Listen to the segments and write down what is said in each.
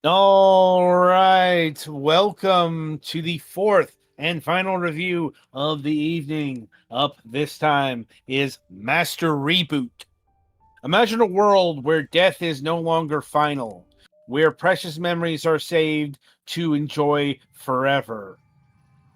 All right, welcome to the fourth and final review of the evening. Up this time is Master Reboot. Imagine a world where death is no longer final, where precious memories are saved to enjoy forever,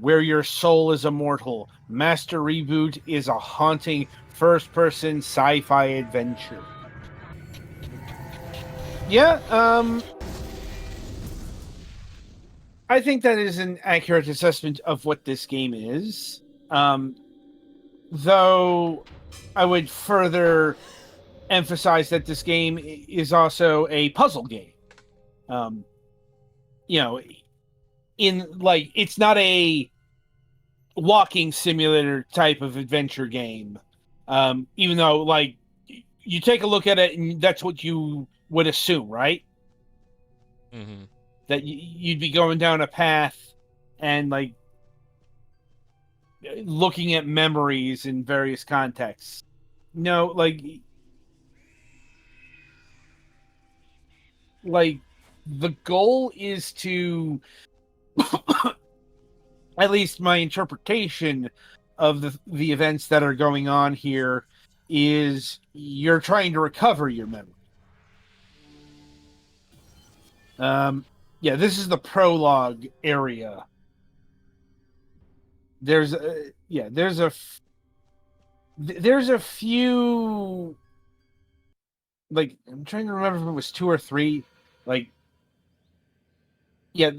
where your soul is immortal. Master Reboot is a haunting first-person sci-fi adventure. Yeah, I think that is an accurate assessment of what this game is. Um, though I would further emphasize that this game is also a puzzle game. Um, you know, it's not a walking simulator type of adventure game. Even though, you take a look at it and that's what you would assume, right? Mm-hmm. That you'd be going down a path and looking at memories in various contexts. No, the goal is to, at least my interpretation of the events that are going on here, is you're trying to recover your memory. Yeah, this is the prologue area. There's a few, I'm trying to remember if it was two or three, yeah,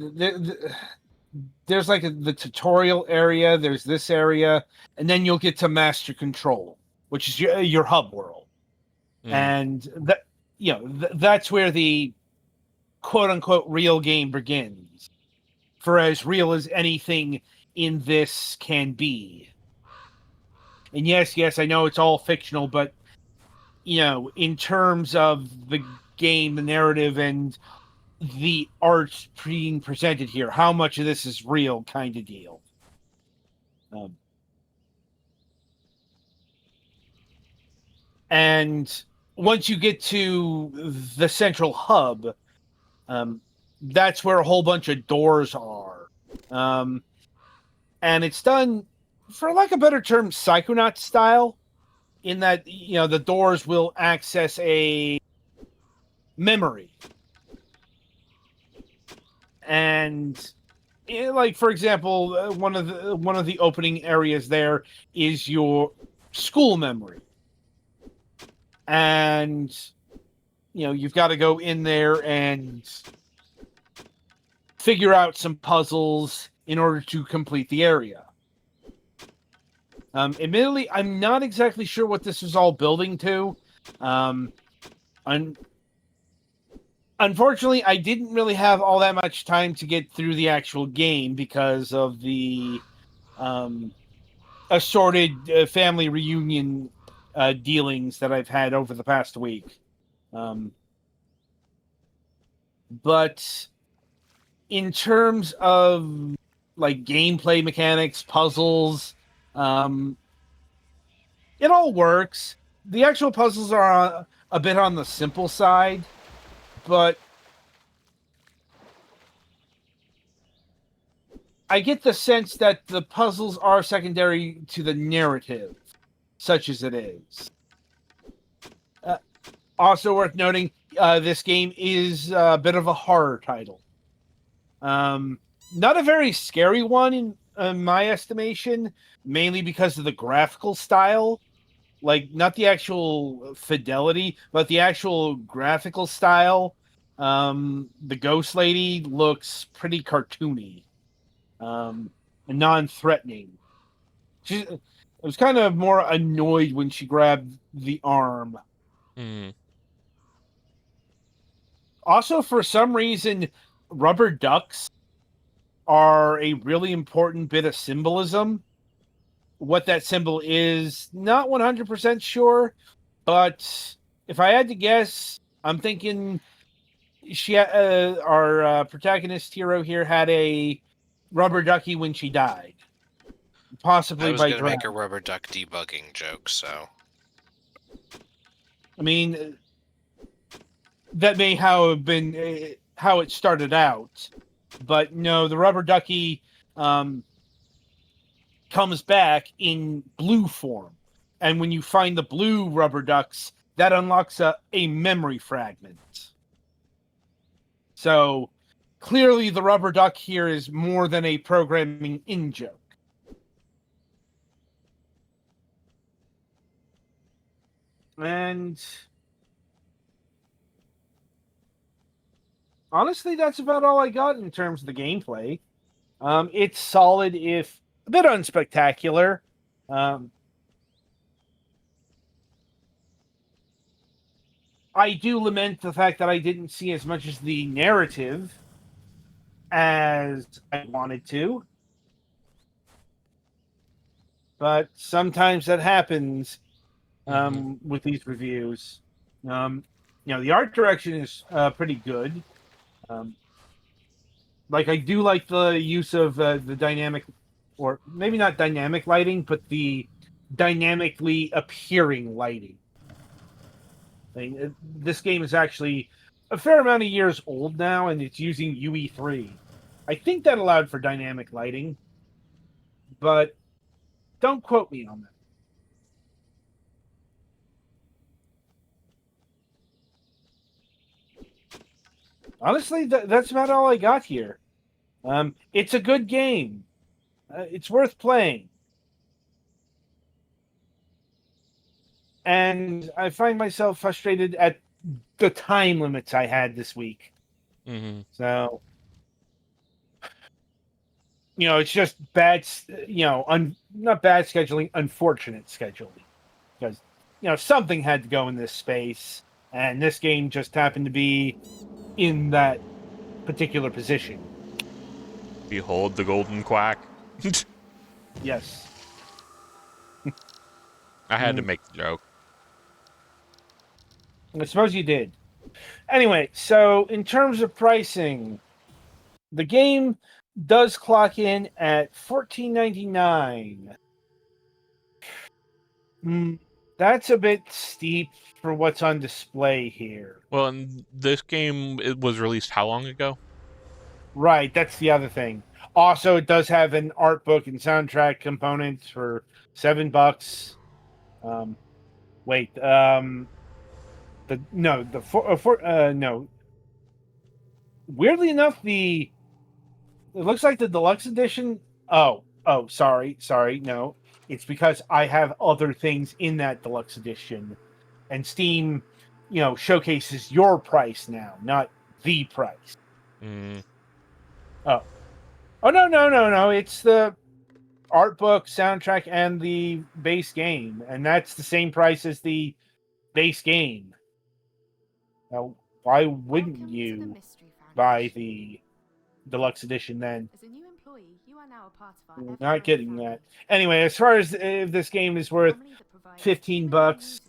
there's the tutorial area, there's this area, and then you'll get to master control, which is your hub world. Mm-hmm. And that's where the quote unquote real game begins, for as real as anything in this can be. And yes, I know it's all fictional, but in terms of the game, the narrative, and the art being presented here, how much of this is real, kind of deal. And once you get to the central hub, that's where a whole bunch of doors are. And it's done, for lack of a better term, Psychonaut style, in that, the doors will access a memory. And for example, one of the opening areas there is your school memory. And you've got to go in there and figure out some puzzles in order to complete the area. Admittedly, I'm not exactly sure what this is all building to. Unfortunately, I didn't really have all that much time to get through the actual game because of the assorted family reunion dealings that I've had over the past week. But in terms of gameplay mechanics, puzzles, it all works. The actual puzzles are a bit on the simple side, but I get the sense that the puzzles are secondary to the narrative, such as it is. Also worth noting, this game is a bit of a horror title. Not a very scary one in my estimation, mainly because of the graphical style. Not the actual fidelity, but the actual graphical style. The ghost lady looks pretty cartoony, and non-threatening. I was kind of more annoyed when she grabbed the arm. Mm-hmm. Also, for some reason, rubber ducks are a really important bit of symbolism. What that symbol is, not 100% sure, but if I had to guess, I'm thinking our protagonist hero here had a rubber ducky when she died, possibly I was by going to drowning. make a rubber duck debugging joke, so... I mean, that may have how it started out. But no, the rubber ducky comes back in blue form. And when you find the blue rubber ducks, that unlocks a memory fragment. So clearly the rubber duck here is more than a programming in-joke. And honestly, that's about all I got in terms of the gameplay. It's solid, if a bit unspectacular. I do lament the fact that I didn't see as much as the narrative as I wanted to. But sometimes that happens with these reviews. The art direction is pretty good. I do like the use of the dynamic, or maybe not dynamic lighting, but the dynamically appearing lighting. This game is actually a fair amount of years old now, and it's using UE3. I think that allowed for dynamic lighting, but don't quote me on that. Honestly, that's about all I got here. It's a good game. It's worth playing. And I find myself frustrated at the time limits I had this week. So, it's just bad, not bad scheduling, unfortunate scheduling. Because, something had to go in this space, and this game just happened to be in that particular position. Behold the golden quack. Yes. I had to make the joke. I suppose you did. Anyway, so in terms of pricing, the game does clock in at $14.99. That's a bit steep for what's on display here. Well, and this game, it was released how long ago? Right, that's the other thing. Also, it does have an art book and soundtrack component for $7. No. Weirdly enough, it looks like the deluxe edition. Oh, sorry, no. It's because I have other things in that deluxe edition, and Steam, showcases your price now, not the price. Oh, no. It's the art book, soundtrack, and the base game, and that's the same price as the base game. Now, why wouldn't you buy the deluxe edition then? As a new employee, you are now a part of our Not getting that. Anyway, as far as if this game is worth $15,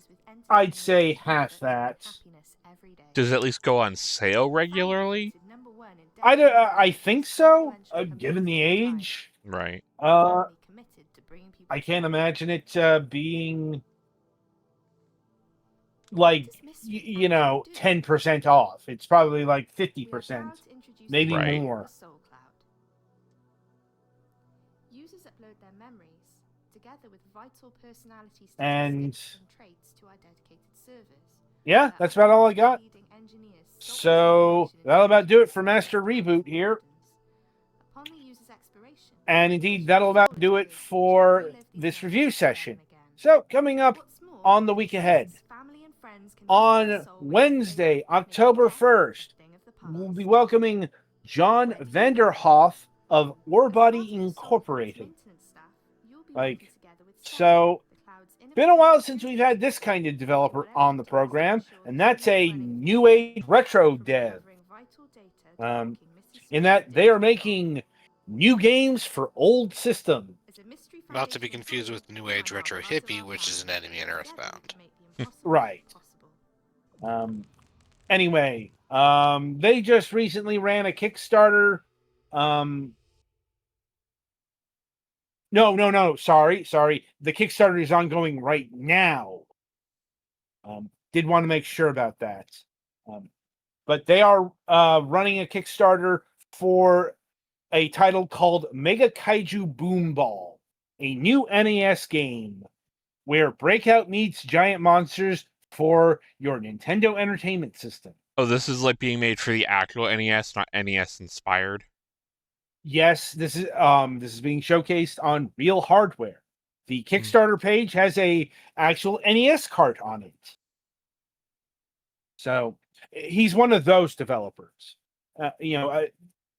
I'd say half that. Does it at least go on sale regularly? I think so, given the age. Right. I can't imagine it being like 10% off. It's probably like 50%, maybe more. Users upload their memories together with vital personality And traits to our dedicated servers. Yeah, that's about all I got. So that'll about do it for Master Reboot here. And indeed, that'll about do it for this review session. So coming up on the week ahead, on Wednesday, October 1st, we'll be welcoming John Vanderhoff of Orbody Incorporated. Been a while since we've had this kind of developer on the program, and that's a new age retro dev. In that they are making new games for old systems. Not to be confused with New Age Retro Hippie, which is an enemy in Earthbound. Right. Anyway, they just recently ran a Kickstarter. No. Sorry. The Kickstarter is ongoing right now. Did want to make sure about that. but they are running a Kickstarter for a title called Mega Kaiju Boom Ball, a new NES game where Breakout meets giant monsters for your Nintendo Entertainment System. Oh, this is like being made for the actual NES, not NES inspired. Yes, this is being showcased on real hardware. The Kickstarter page has a actual NES cart on it. So he's one of those developers.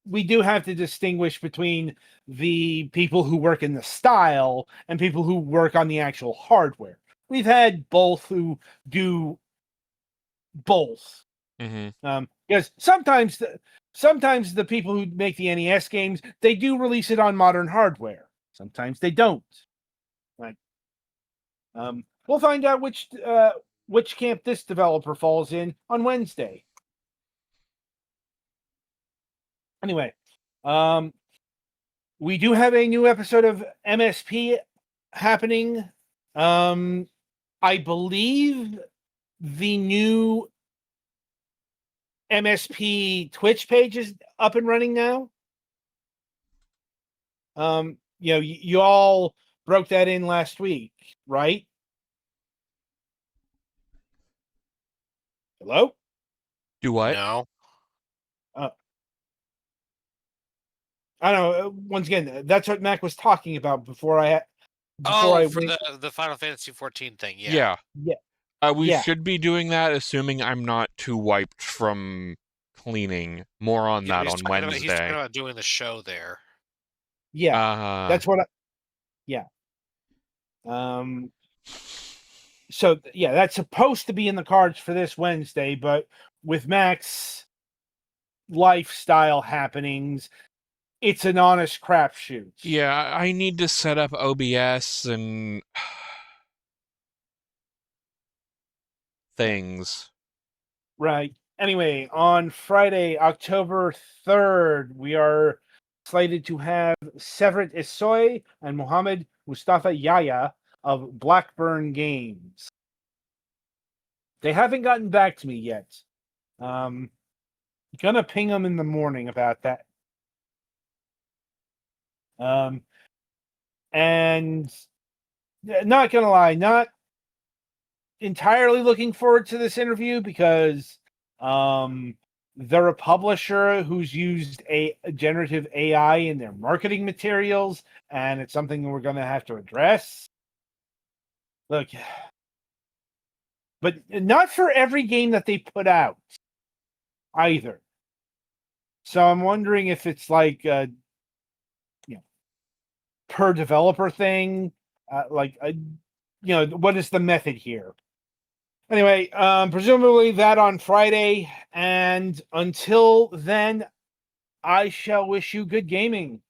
We do have to distinguish between the people who work in the style and people who work on the actual hardware. We've had both who do both. Mm-hmm. Because sometimes the people who make the NES games, they do release it on modern hardware. Sometimes they don't. Right. We'll find out which camp this developer falls in on Wednesday. Anyway, we do have a new episode of MSP happening. I believe the new MSP Twitch page is up and running now. You all broke that in last week, right? Hello? Do what? No. I don't know. Once again, that's what Mac was talking about before I For went. the Final Fantasy 14 thing. Yeah. We Yeah. should be doing that, assuming I'm not too wiped from cleaning. More on that on He's Wednesday. talking about doing the show there. Yeah. That's what So that's supposed to be in the cards for this Wednesday, but with Mac's lifestyle happenings, it's an honest crapshoot. Yeah, I need to set up OBS and things. Right. Anyway, on Friday, October 3rd, we are slated to have Severt Isoy and Mohammed Mustafa Yaya of Blackburn Games. They haven't gotten back to me yet. Gonna ping them in the morning about that. And not gonna lie, not entirely looking forward to this interview because they're a publisher who's used a generative AI in their marketing materials, and it's something we're gonna have to address. Look, but not for every game that they put out either. So I'm wondering if it's like per developer thing, what is the method here? Anyway, presumably that on Friday, and until then, I shall wish you good gaming.